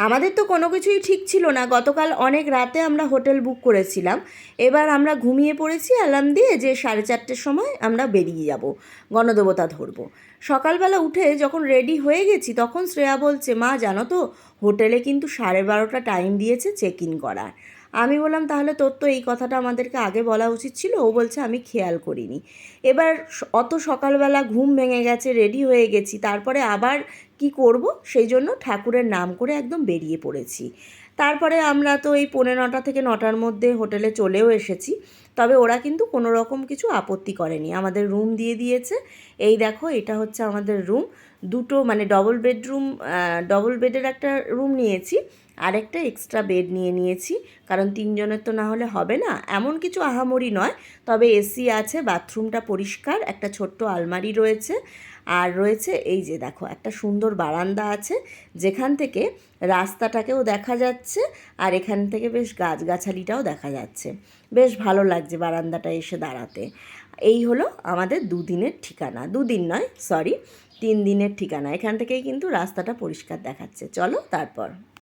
আমাদের তো কোনো কিছুই ঠিক ছিল না। গতকাল অনেক রাতে আমরা হোটেল বুক করেছিলাম। এবার আমরা ঘুমিয়ে পড়েছি অ্যালার্ম দিয়ে যে 4:30-র সময় আমরা বেরিয়ে যাব, গণদেবতা ধরবো। সকালবেলা উঠে যখন রেডি হয়ে গেছি তখন শ্রেয়া বলছে, মা জানো তো হোটেলে কিন্তু 12:30 টাইম দিয়েছে চেক ইন করার। আমি বললাম, তাহলে তোর তো এই কথাটা আমাদেরকে আগে বলা উচিত ছিল। ও বলছে, আমি খেয়াল করিনি। এবার অত সকালবেলা ঘুম ভেঙে গেছে, রেডি হয়ে গেছি, তারপরে আবার কি করব, সেই জন্য ঠাকুরের নাম করে একদম বেরিয়ে পড়েছি। তারপরে আমরা তো এই 9:45 থেকে 9টার মধ্যে হোটেলে চলেও এসেছি। তবে ওরা কিন্তু কোনো রকম কিছু আপত্তি করেনি, আমাদের রুম দিয়ে দিয়েছে। এই দেখো, এটা হচ্ছে আমাদের রুম। দুটো মানে ডবল বেডরুম, ডবল বেডের একটা রুম নিয়েছি, আরেকটা এক্সট্রা বেড নিয়েছি, কারণ 3 জনের তো না হলে হবে না। এমন কিছু আহামরি নয়, তবে এসি আছে, বাথরুমটা পরিষ্কার, একটা ছোট্ট আলমারি রয়েছে, আর রয়েছে এই যে দেখো একটা সুন্দর বারান্দা আছে, যেখান থেকে রাস্তাটাকেও দেখা যাচ্ছে, আর এখান থেকে বেশ গাছগাছালিটাও দেখা যাচ্ছে। বেশ ভালো লাগছে বারান্দাটা এসে দাঁড়াতে। এই হলো আমাদের 2 দিনের ঠিকানা, 2 দিন নয়, সরি, 3 দিনের ঠিকানা। এখান থেকেই কিন্তু রাস্তাটা পরিষ্কার দেখাচ্ছে। চলো তারপর।